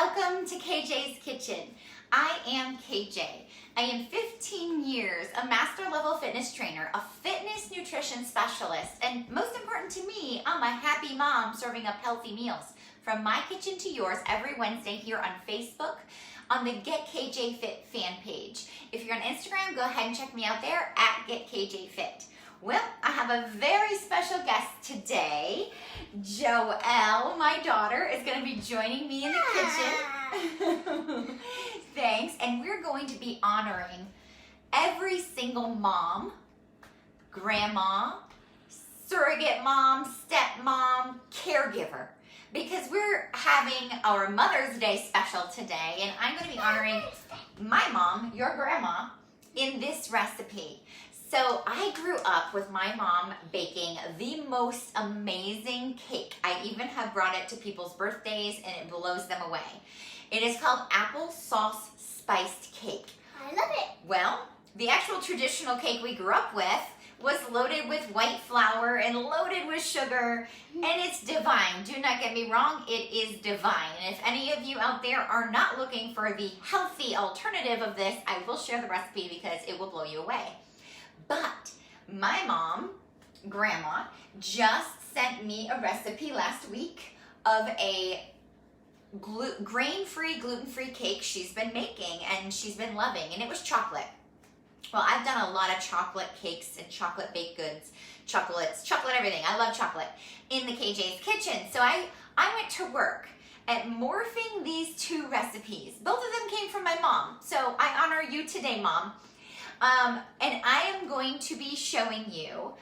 Welcome to KJ's Kitchen. I am KJ. I am 15 years a master level fitness trainer, a fitness nutrition specialist, and most important to me, I'm a happy mom serving up healthy meals from my kitchen to yours every Wednesday here on Facebook on the Get KJ Fit fan page. If you're on Instagram, go ahead and check me out there at Get KJ Fit. Well, I have a very special guest today. Joelle, my daughter, is going to be joining me in the kitchen. Thanks. And we're going to be honoring every single mom, grandma, surrogate mom, stepmom, caregiver, because we're having our Mother's Day special today, and I'm going to be honoring my mom, your grandma, in this recipe. So I grew up with my mom baking the most amazing cake. I even have brought it to people's birthdays and it blows them away. It is called Applesauce spiced cake. I love it. Well, the actual traditional cake we grew up with was loaded with white flour and loaded with sugar, and it's divine. Do not get me wrong, it is divine. And if any of you out there are not looking for the healthy alternative of this, I will share the recipe because it will blow you away. But my mom, grandma, just sent me a recipe last week of a grain-free, gluten-free cake she's been making and she's been loving, and it was chocolate. Well, I've done a lot of chocolate cakes and chocolate baked goods, chocolate everything. I love chocolate in the KJ's kitchen. So I went to work at morphing these two recipes. Both of them came from my mom. So I honor you today, Mom. And I am going to be showing you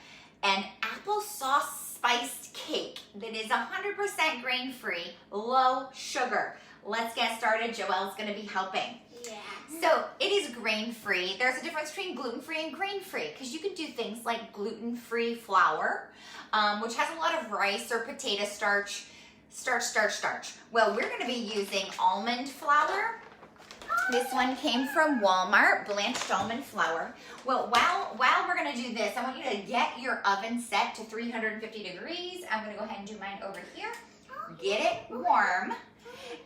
an applesauce spiced cake that is 100% grain-free, low sugar. Let's get started. Joelle's going to be helping. Yeah. So it is grain-free. There's a difference between gluten-free and grain-free because you can do things like gluten-free flour, which has a lot of rice or potato starch. Well, we're going to be using almond flour. This one came from Walmart, blanched almond flour. Well, while we're going to do this, I want you to get your oven set to 350 degrees. I'm going to go ahead and do mine over here. Get it warm.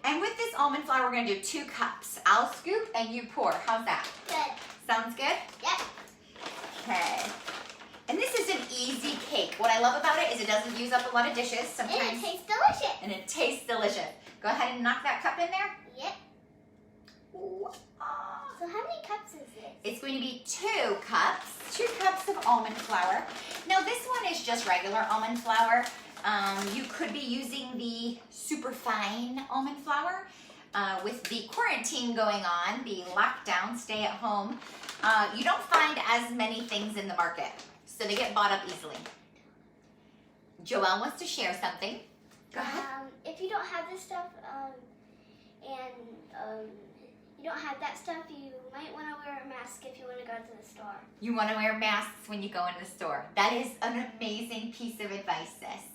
And with this almond flour, we're going to do 2 cups. I'll scoop and you pour. How's that? Good. Sounds good? Yep. Okay. And this is an easy cake. What I love about it is it doesn't use up a lot of dishes sometimes. And it tastes delicious. And it tastes delicious. Go ahead and knock that cup in there. Yep. Ooh, So how many cups is this? It's going to be 2 cups. 2 cups of almond flour. Now this one is just regular almond flour. You could be using the super fine almond flour. With the quarantine going on, the lockdown, stay at home, you don't find as many things in the market. So they get bought up easily. Joelle wants to share something. Go ahead. If you don't have this stuff, you don't have that stuff, you might want to wear a mask if you want to go to the store. You want to wear masks when you go into the store. That is an amazing piece of advice, sis.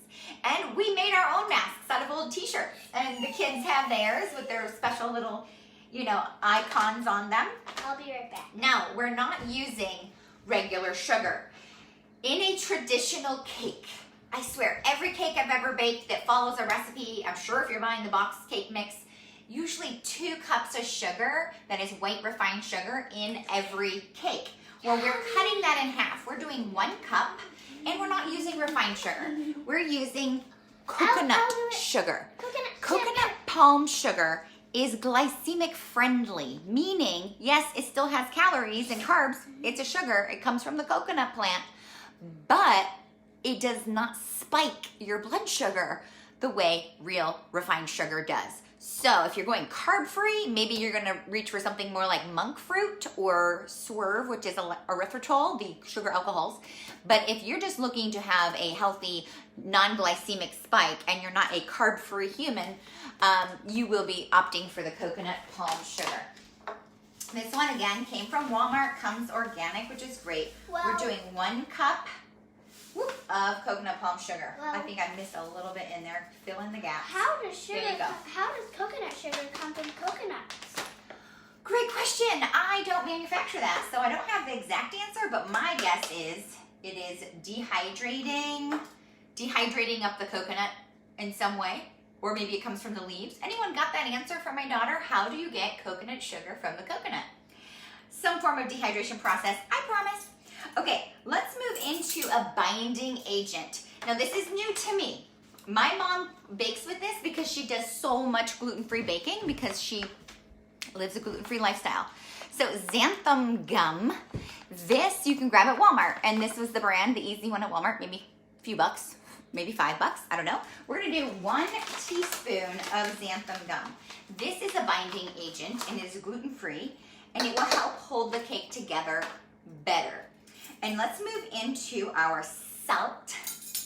And we made our own masks out of old t-shirts. And the kids have theirs with their special little, icons on them. I'll be right back. Now, we're not using regular sugar. In a traditional cake, I swear, every cake I've ever baked that follows a recipe, I'm sure if you're buying the box cake mix, usually 2 cups of sugar, that is white refined sugar, in every cake. Well, we're cutting that in half. We're doing 1 cup, and we're not using refined sugar. We're using coconut sugar. Coconut palm sugar is glycemic friendly, meaning, yes, it still has calories and carbs. It's a sugar. It comes from the coconut plant, but it does not spike your blood sugar the way real refined sugar does. So if you're going carb-free, maybe you're going to reach for something more like monk fruit or swerve, which is erythritol, the sugar alcohols. But if you're just looking to have a healthy, non-glycemic spike and you're not a carb-free human, you will be opting for the coconut palm sugar. This one, again, came from Walmart, comes organic, which is great. We're doing 1 cup of coconut palm sugar. Well, I think I missed a little bit in there. Fill in the gaps. How does There you go. coconut sugar come from coconuts? Great question. I don't manufacture that, so I don't have the exact answer, but my guess is it is dehydrating up the coconut in some way. Or maybe it comes from the leaves. Anyone got that answer from my daughter? How do you get coconut sugar from the coconut? Some form of dehydration process, I promise. Okay, let's move into a binding agent. Now this is new to me. My mom bakes with this because she does so much gluten-free baking because she lives a gluten-free lifestyle. So xanthan gum, this you can grab at Walmart. And this was the brand, the easy one at Walmart, maybe a few bucks, maybe $5, I don't know. We're gonna do 1 teaspoon of xanthan gum. This is a binding agent and it is gluten-free and it will help hold the cake together better. And let's move into our salt.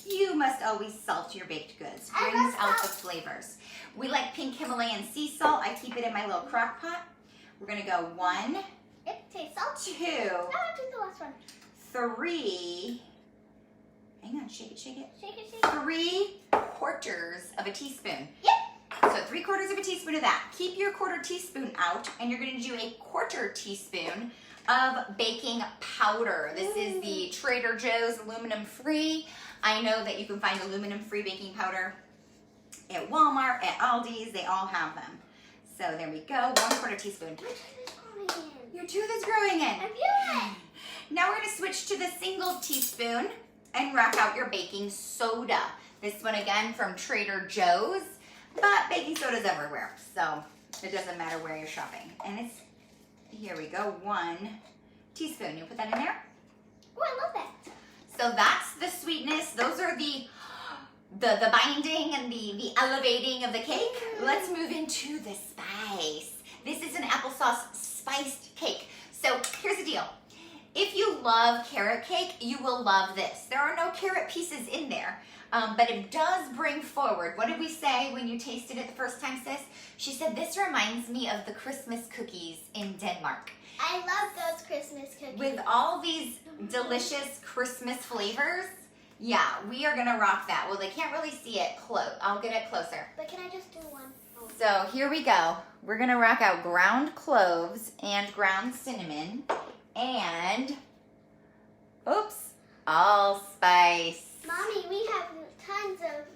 You must always salt your baked goods. Brings out the flavors. We like pink Himalayan sea salt. I keep it in my little crock pot. We're gonna go 1, It tastes salty. 2, I want to do the last one. 3. Hang on, shake it, shake it. Shake it, shake it. 3/4 of a teaspoon. Yep. So 3/4 of a teaspoon of that. Keep your 1/4 teaspoon out, and you're gonna do a 1/4 teaspoon of baking powder. This is the Trader Joe's aluminum free. I know that you can find aluminum free baking powder at Walmart, at Aldi's, they all have them. So there we go, 1/4 teaspoon. My tooth is growing in. Your tooth is growing in. I feel it. Now we're gonna switch to the single teaspoon and rack out your baking soda. This one again from Trader Joe's, but baking soda's everywhere, so it doesn't matter where you're shopping. And it's, here we go, 1 teaspoon. You put that in there? Oh, I love that. So that's the sweetness. Those are the binding and the elevating of the cake. Let's move into the spice. This is an applesauce spiced cake. So here's the deal. If you love carrot cake, you will love this. There are no carrot pieces in there, but it does bring forward. What did we say when you tasted it the first time, sis? She said, this reminds me of the Christmas cookies in Denmark. I love those Christmas cookies. With all these delicious Christmas flavors, yeah, we are gonna rock that. Well, they can't really see it close. I'll get it closer. But can I just do one? Oh. So here we go. We're gonna rock out ground cloves and ground cinnamon and, oops, allspice. Mommy, we have tons of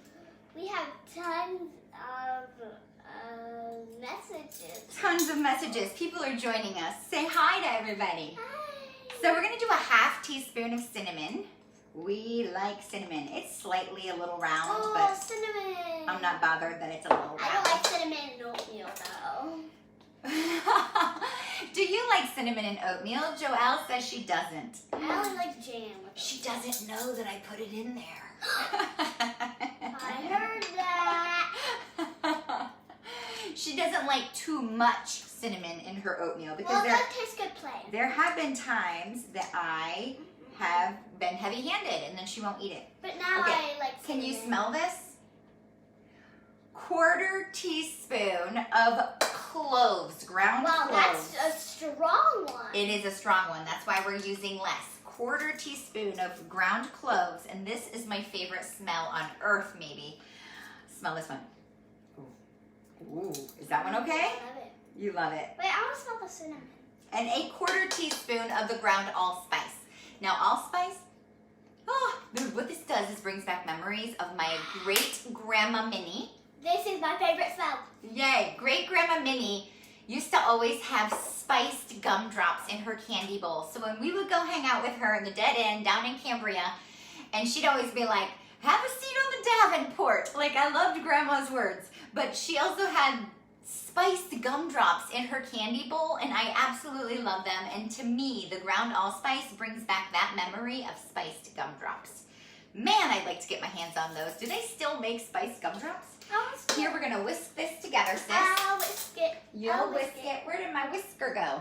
messages. Tons of messages. People are joining us. Say hi to everybody. Hi. So we're gonna do a 1/2 teaspoon of cinnamon. We like cinnamon. It's slightly a little round, Oh, but cinnamon. I'm not bothered that it's a little round. I don't like cinnamon and oatmeal though. Do you like cinnamon and oatmeal? Joelle says she doesn't. I only like jam. She doesn't know that I put it in there. I heard that. She doesn't like too much cinnamon in her oatmeal because Well, that tastes good plain. there have been times that I have been heavy-handed and then she won't eat it. But now Okay, I like Can cinnamon. you smell this? 1/4 teaspoon of cloves, ground Wow, cloves. that's a strong one. It is a strong one. That's why we're using less. 1/4 teaspoon of ground cloves, and this is my favorite smell on earth, maybe. Smell this one. Ooh, is that one okay? I love it. You love it. Wait, I want to smell the cinnamon. And a 1/4 teaspoon of the ground allspice. Now, allspice, what this does is brings back memories of my great-grandma Minnie. This is my favorite smell. Yay, great-grandma Minnie used to always have spiced gumdrops in her candy bowl. So when we would go hang out with her in the dead end down in Cambria, and she'd always be like, have a seat on the Davenport. Like, I loved Grandma's words. But she also had spiced gumdrops in her candy bowl, and I absolutely love them. And to me, the ground allspice brings back that memory of spiced gumdrops. Man, I'd like to get my hands on those. Do they still make spiced gumdrops? Here, we're gonna whisk this together, sis. I'll whisk it. You'll whisk it. Where did my whisker go?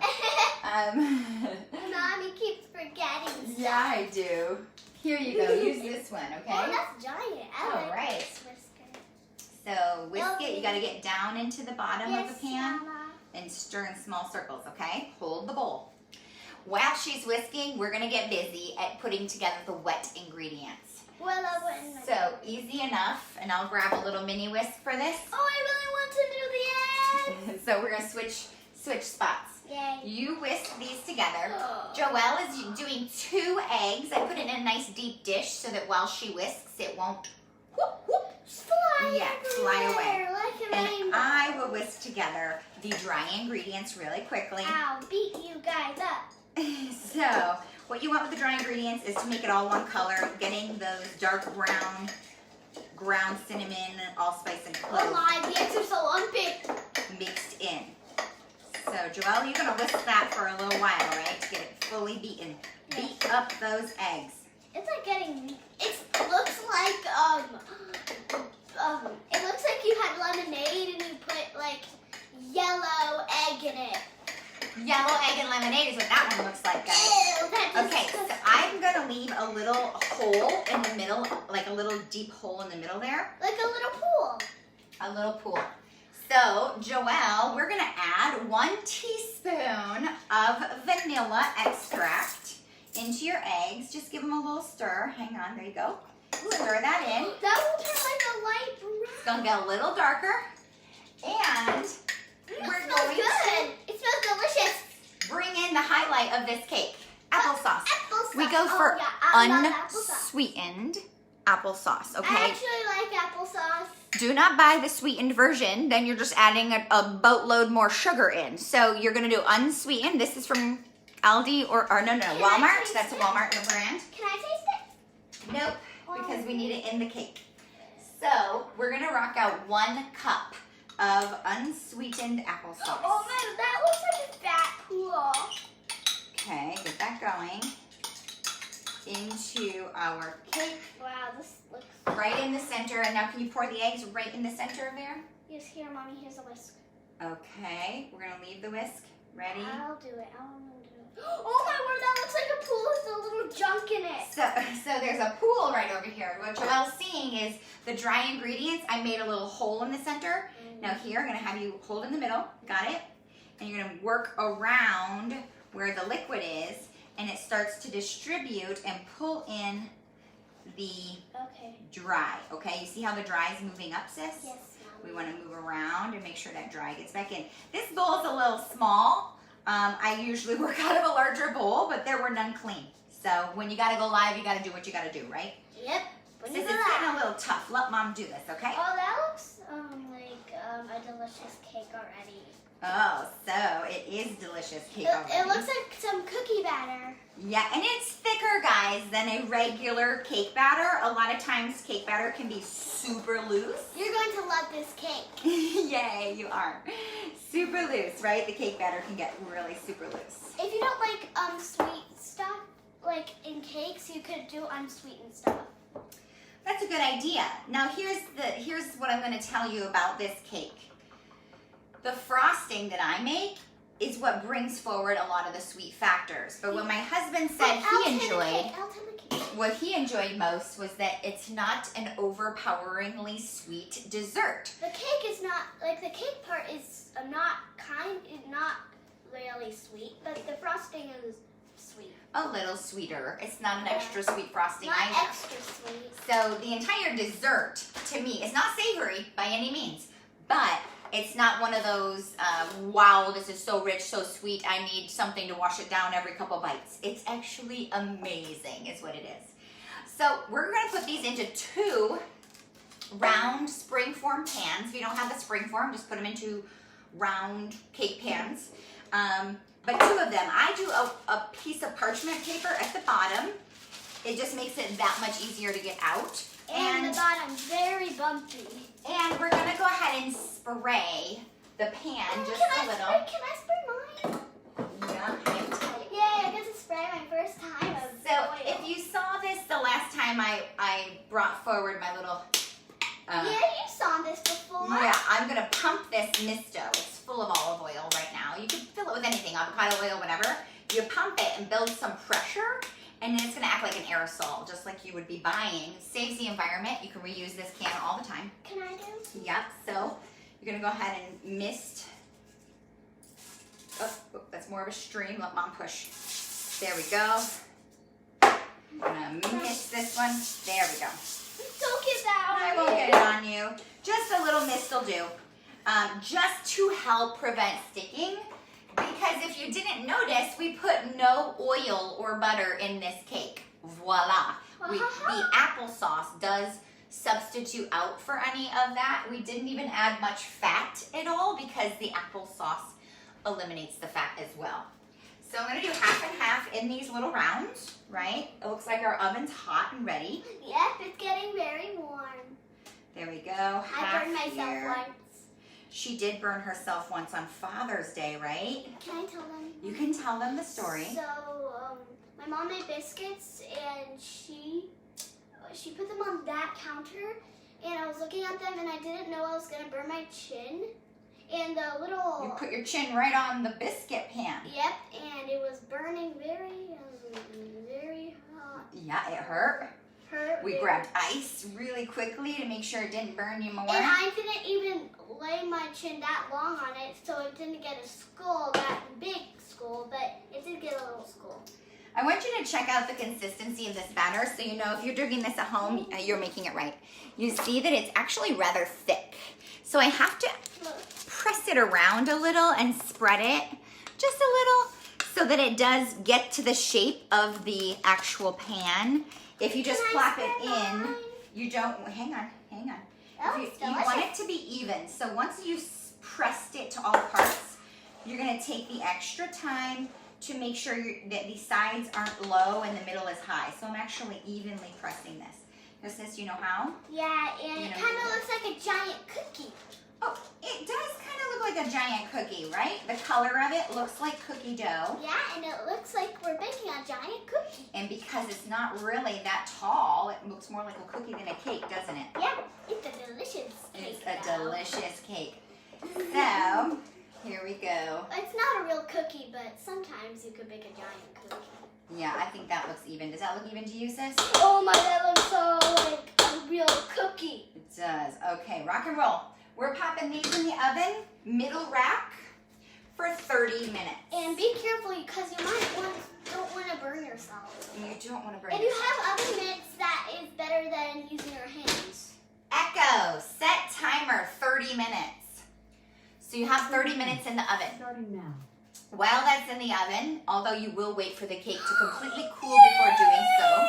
Mommy keeps forgetting stuff. Yeah, I do. Here you go. Use this one, okay? Oh, that's giant. I All like right. this whisker. So whisk it. You got to get down into the bottom of the pan Mama. and stir in small circles, okay? Hold the bowl. While she's whisking, we're going to get busy at putting together the wet ingredients. Well, I wouldn't. So easy enough, and I'll grab a little mini whisk for this. Oh, I really want to do the eggs. So we're going to switch spots. Yay. You whisk these together. Joelle is doing 2 eggs. I put it in a nice deep dish so that while she whisks, it won't whoop, whoop. Fly Yeah, fly away. like a And rainbow. I will whisk together the dry ingredients really quickly. I'll beat you guys up. So, what you want with the dry ingredients is to make it all one color, getting those dark brown, ground cinnamon, allspice, and Oh clove my, the eggs are so lumpy. mixed in. So, Joelle, you're gonna whisk that for a little while, right? To get it fully beaten. Beat up those eggs. It's like getting, it looks like, it looks like you had lemonade and you put like yellow egg in it. Yellow egg and lemonade is what that one looks like, guys. Ew, that's Okay, so I'm gonna leave a little hole in the middle, like a little deep hole in the middle there. like a little pool. A little pool. So, Joelle, we're gonna add 1 teaspoon of vanilla extract into your eggs. Just give them a little stir. Hang on, there you go. Stir that in. That will turn like a light brown. It's gonna get a little darker. And we're It smells going good. It smells delicious. to bring in the highlight of this cake, applesauce. Applesauce. We go for oh, yeah, I love applesauce. unsweetened applesauce, I okay? actually like applesauce. Do not buy the sweetened version, then you're just adding a boatload more sugar in. So you're gonna do unsweetened. This is from Aldi or no, I Walmart. taste That's a it? Walmart brand. Can I taste it? Nope, because we need it in the cake. So we're gonna rock out 1 cup of unsweetened applesauce. Oh man, that looks like a fat pool. Okay, get that going into our cake. Wow, this looks. Right in the center. And now can you pour the eggs right in the center of there? Yes, here, mommy. Here's a whisk. Okay, we're gonna leave the whisk. Ready? I'll do it. I'll do it. Oh my word, that looks like a pool with a little junk in it. So there's a pool right over here. What Joelle's seeing is the dry ingredients. I made a little hole in the center. Now here, I'm gonna have you hold in the middle. Got it? And you're gonna work around where the liquid is, and it starts to distribute and pull in the Okay. dry. Okay, you see how the dry is moving up, sis? Yes, We mommy. want to move around and make sure that dry gets back in. This bowl is a little small. I usually work out of a larger bowl, but there were none clean. So when you gotta go live, you gotta do what you gotta do, right? Yep. Sis, it's getting a little tough. Let mom do this, okay? Oh, that looks like a delicious cake already. Oh, so it is delicious cake It already. looks like some cookie batter. Yeah, and it's thicker, guys, than a regular cake batter. A lot of times cake batter can be super loose. You're going to love this cake. Yay, you are. Super loose, right? The cake batter can get really super loose. If you don't like sweet stuff, like in cakes, you could do unsweetened stuff. That's a good idea. Now here's what I'm going to tell you about this cake. The frosting that I make is what brings forward a lot of the sweet factors. But what my husband said what he enjoyed most was that it's not an overpoweringly sweet dessert. The cake is not, like the cake part is not really sweet, but the frosting is sweet. A little sweeter. It's not an extra sweet frosting Not either. extra sweet. So the entire dessert, to me, is not savory by any means, but it's not one of those, wow, this is so rich, so sweet, I need something to wash it down every couple bites. It's actually amazing, is what it is. So we're gonna put these into 2 round springform pans. If you don't have the springform, just put them into round cake pans. But 2 of them. I do a piece of parchment paper at the bottom. It just makes it that much easier to get out. And the bottom's very bumpy. And we're gonna go ahead and spray the pan just a little. Can I spray mine? Yeah. Yay, I get to spray my first time of So oil. if you saw this the last time I brought forward my little yeah, you saw this before. yeah, I'm gonna pump this misto. It's full of olive oil right now. You can fill it with anything, avocado oil, whatever. You pump it and build some pressure, and then it's gonna act like an aerosol, just like you would be buying. Saves the environment. You can reuse this can all the time. Can I do? Yep, so you're gonna go ahead and mist. Oh, that's more of a stream. Let mom push. There we go. I'm gonna mist this one. There we go. Don't get that on I won't get it on you. Just a little mist will do. Just to help prevent sticking. Because if you didn't notice, we put no oil or butter in this cake. Voila. The applesauce does substitute out for any of that. We didn't even add much fat at all because the applesauce eliminates the fat as well. So I'm gonna do half and half in these little rounds, right? It looks like our oven's hot and ready. Yep, it's getting very warm. There we go. I burned myself once. She did burn herself once on Father's Day, right? Can I tell them? You can tell them the story. So, my mom made biscuits and she put them on that counter, and I was looking at them and I didn't know I was gonna burn my chin. And the little... You put your chin right on the biscuit pan. Yep, and it was burning very hot. Yeah, it hurt. We grabbed ice really quickly to make sure it didn't burn you more. And I didn't even lay my chin that long on it, so it didn't get a skull, that big skull, but it did get a little skull. I want you to check out the consistency of this batter so you know if you're doing this at home, you're making it right. You see that it's actually rather thick. So I have to press it around a little and spread it just a little so that it does get to the shape of the actual pan. If you just plop it in, you don't, hang on. Oh, You want it to be even. So once you've pressed it to all parts, you're gonna take the extra time to make sure that the sides aren't low and the middle is high. So I'm actually evenly pressing this. Sis, you know how? Yeah, and it kind of looks like a giant cookie. Oh, it does kind of look like a giant cookie, right? The color of it looks like cookie dough. Yeah, and it looks like we're baking a giant cookie. And because it's not really that tall, it looks more like a cookie than a cake, doesn't it? Yeah, it's a delicious cake. It's a delicious cake. So, here we go. It's not a real cookie, but sometimes you could bake a giant cookie. Yeah, I think that looks even. Does that look even to you, sis? Oh my, that looks so like a real cookie. It does. Okay, rock and roll. We're popping these in the oven, middle rack, for 30 minutes. And be careful because you don't want to burn yourself. You don't want to burn If yourself. you have oven mitts, that is better than using your hands. Echo, set timer, 30 minutes. So you have 30 minutes in the oven. Starting now. While that's in the oven, although you will wait for the cake to completely cool before doing so,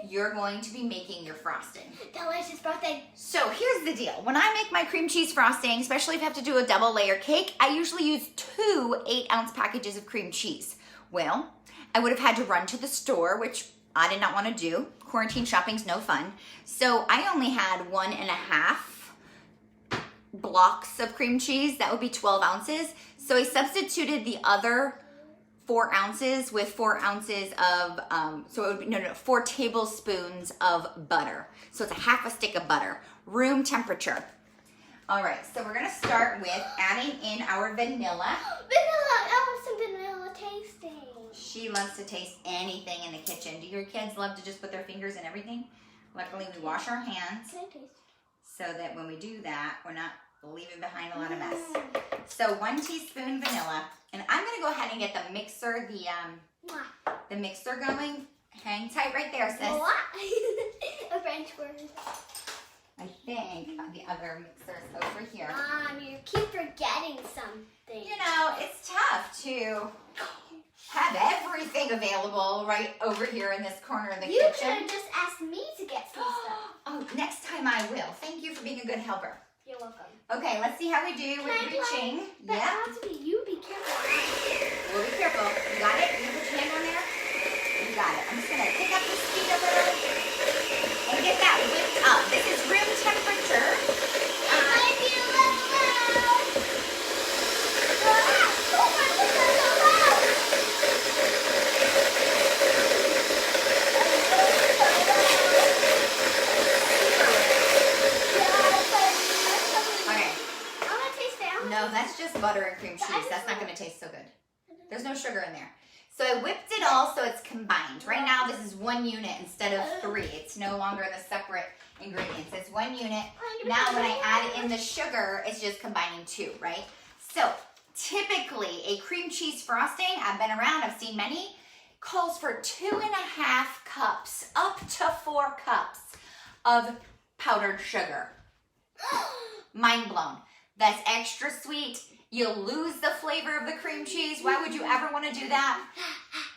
you're going to be making your frosting. Delicious frosting. So here's the deal. When I make my cream cheese frosting, especially if I have to do a double layer cake, I usually use 2 8-ounce packages of cream cheese. Well, I would have had to run to the store, which I did not want to do. Quarantine shopping's no fun. So I only had 1.5 blocks of cream cheese. That would be 12 ounces. So I substituted the other 4 ounces with 4 ounces of, so it would be, 4 tablespoons of butter. So it's a half a stick of butter, room temperature. All right, so we're gonna start with adding in our vanilla. Vanilla, I want some vanilla tasting. She loves to taste anything in the kitchen. Do your kids love to just put their fingers in everything? Luckily, we wash our hands Can I taste? so that when we do that, we're not leaving behind a lot of mess. So 1 teaspoon vanilla. And I'm gonna go ahead and get the mixer, the mixer going. Hang tight right there, sis. What? A French word. I think the other mixer's over here. Mom, you keep forgetting something. You know, it's tough to have everything available right over here in this corner of the You could kitchen. have just asked me to get some stuff. Oh, next time I will. Thank you for being a good helper. You're welcome. Okay, let's see how we do with Can I play? reaching. But it Yeah, has to be you. Be careful. we'll be careful. You got it? You put your hand on there? You got it. I'm just gonna pick up the speed a little and get that whipped up. This is room temperature. It might be a little loud. Oh my goodness, so loud. Okay. I want to taste it. No, that's just butter and cream cheese. That's not gonna taste so good. There's no sugar in there. So I whipped it all so it's combined. Right now this is 1 unit instead of 3. It's no longer the separate ingredients. It's 1 unit. Now when I add in the sugar, it's just combining 2, right? So typically a cream cheese frosting, I've been around, I've seen many, calls for 2.5 cups, up to 4 cups of powdered sugar. Mind blown. That's extra sweet. You'll lose the flavor of the cream cheese. Why would you ever want to do that?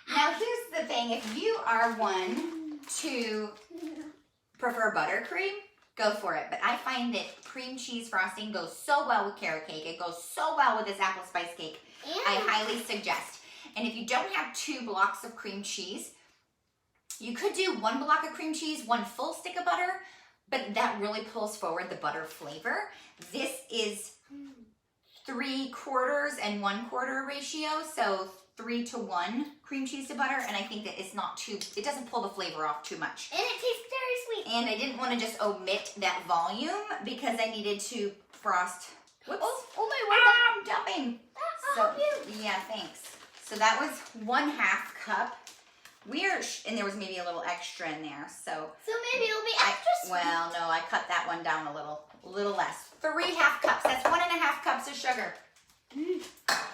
Now here's the thing. If you are one to prefer buttercream, go for it. But I find that cream cheese frosting goes so well with carrot cake. It goes so well with this apple spice cake. I highly suggest. And if you don't have 2 blocks of cream cheese, you could do 1 block of cream cheese, 1 full stick of butter, but that really pulls forward the butter flavor. This is 3/4 and 1/4 ratio, so 3 to 1 cream cheese to butter, and I think that it's not too, it doesn't pull the flavor off too much. And it tastes very sweet. And I didn't want to just omit that volume because I needed to frost. Whoops. Oh my word. I'm dumping. I'll help you. Yeah, thanks. So that was 1/2 cup. And there was maybe a little extra in there, so. So maybe it'll be extra sweet. Well, no, I cut that one down a little less. 3/2 cups, that's 1.5 cups of sugar.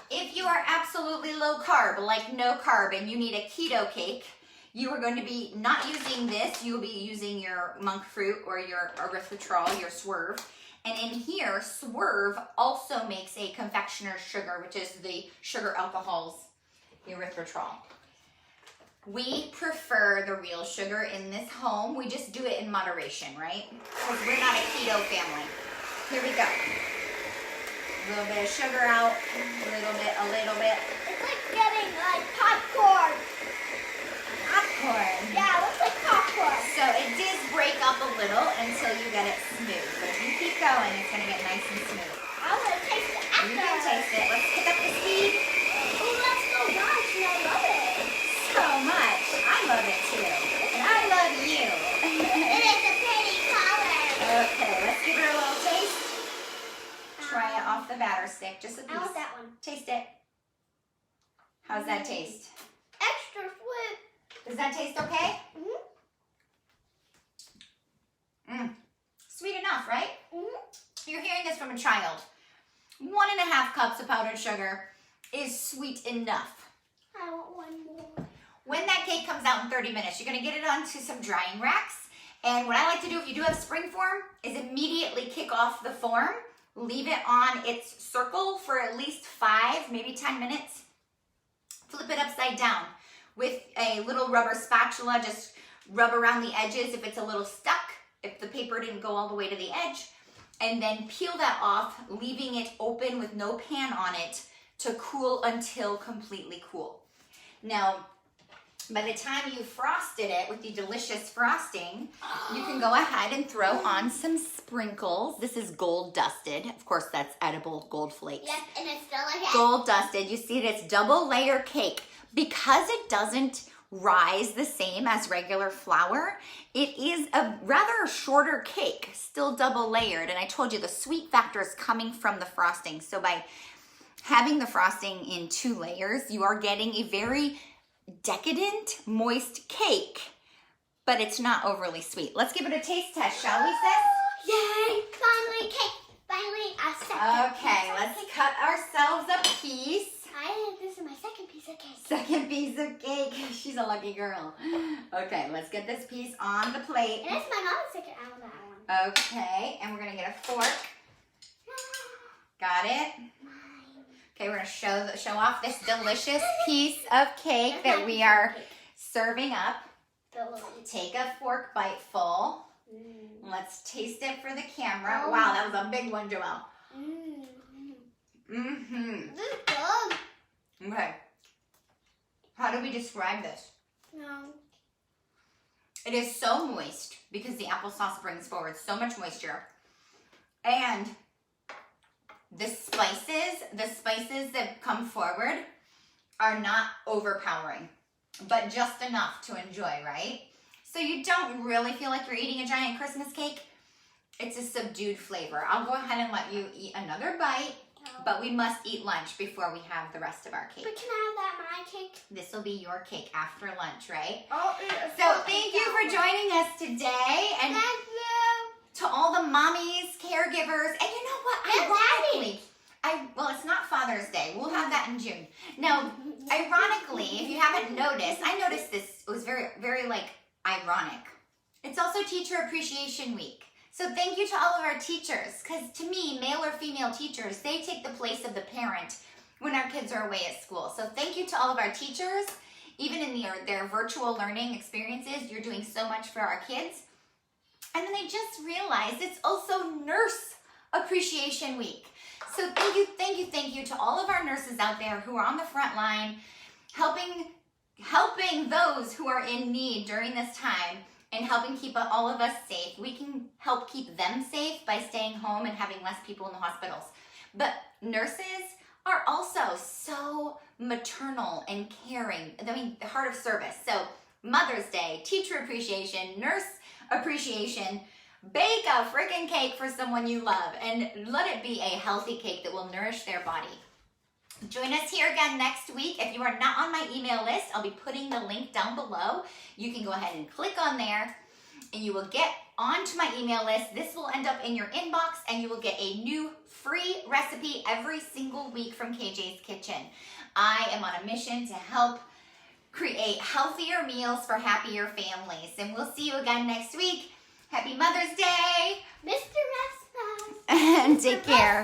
If you are absolutely low carb, like no carb, and you need a keto cake, you are going to be not using this, you will be using your monk fruit or your erythritol, your swerve. And in here, swerve also makes a confectioner's sugar, which is the sugar alcohols, erythritol. We prefer the real sugar in this home. We just do it in moderation, right? Because we're not a keto family. Here we go. A little bit of sugar out, a little bit. It's like getting like popcorn. Popcorn. Yeah, it looks like popcorn. So it does break up a little until you get it smooth. But if you keep going, it's going to get nice and smooth. I'm going to taste it after. You can taste it. Let's pick up the speed. Oh, that's so nice, and I love it. So much. I love it too. And I love you. It is a pretty color. Okay, let's give it a little taste. Try it off the batter stick, just a piece. I want that one. Taste it. How's that taste? Extra sweet. Does that taste okay? Mm-hmm. Sweet enough, right? Mm-hmm. You're hearing this from a child. 1.5 cups of powdered sugar is sweet enough. I want one more. When that cake comes out in 30 minutes, you're going to get it onto some drying racks. And what I like to do if you do have spring form is immediately kick off the form. Leave it on its circle for at least 5, maybe 10 minutes. Flip it upside down. With a little rubber spatula, just rub around the edges if it's a little stuck, if the paper didn't go all the way to the edge. And then peel that off, leaving it open with no pan on it to cool until completely cool. Now, by the time you frosted it with the delicious frosting, you can go ahead and throw on some sprinkles. This is gold dusted. Of course, that's edible gold flakes. Yes, and it's delicious. Gold dusted. You see it's double layer cake. Because it doesn't rise the same as regular flour, it is a rather shorter cake, still double layered. And I told you the sweet factor is coming from the frosting. So by having the frosting in 2 layers, you are getting a very decadent, moist cake, but it's not overly sweet. Let's give it a taste test, shall we, sis? Yay! Finally, cake. Finally, a second. Okay, let's cut ourselves a piece. This is my second piece of cake. Second piece of cake. She's a lucky girl. Okay, let's get this piece on the plate. And it's my mom's second. I want that one. Okay, and we're gonna get a fork. Got it? Okay, we're gonna show off this delicious piece of cake that we are serving up. Take a fork bite full. Let's taste it for the camera. Oh. Wow, that was a big one, Joelle. This is good. Okay. How do we describe this? No. It is so moist because the applesauce brings forward so much moisture. And the spices that come forward are not overpowering, but just enough to enjoy, right? So you don't really feel like you're eating a giant Christmas cake. It's a subdued flavor. I'll go ahead and let you eat another bite, but we must eat lunch before we have the rest of our cake. But can I have that my cake? This will be your cake after lunch, right? Oh, So thank you for joining us today. And thank you. to all the mommies, caregivers, and you know what? And Ironically, well, it's not Father's Day. We'll have that in June. Now, ironically, if you haven't noticed, I noticed this. It was very, very like ironic. It's also Teacher Appreciation Week. So thank you to all of our teachers, because to me, male or female teachers, they take the place of the parent when our kids are away at school. So thank you to all of our teachers. Even in their virtual learning experiences, you're doing so much for our kids. And then I just realized it's also Nurse Appreciation Week. So thank you to all of our nurses out there who are on the front line, helping those who are in need during this time and helping keep all of us safe. We can help keep them safe by staying home and having less people in the hospitals. But nurses are also so maternal and caring. I mean, the heart of service. So Mother's Day, Teacher Appreciation, Nurse Appreciation, bake a freaking cake for someone you love and let it be a healthy cake that will nourish their body. Join us here again next week. If you are not on my email list, I'll be putting the link down below. You can go ahead and click on there and you will get onto my email list. This will end up in your inbox and you will get a new free recipe every single week from KJ's Kitchen. I am on a mission to help create healthier meals for happier families. And we'll see you again next week. Happy Mother's Day. Mr. Rasmus. And take care.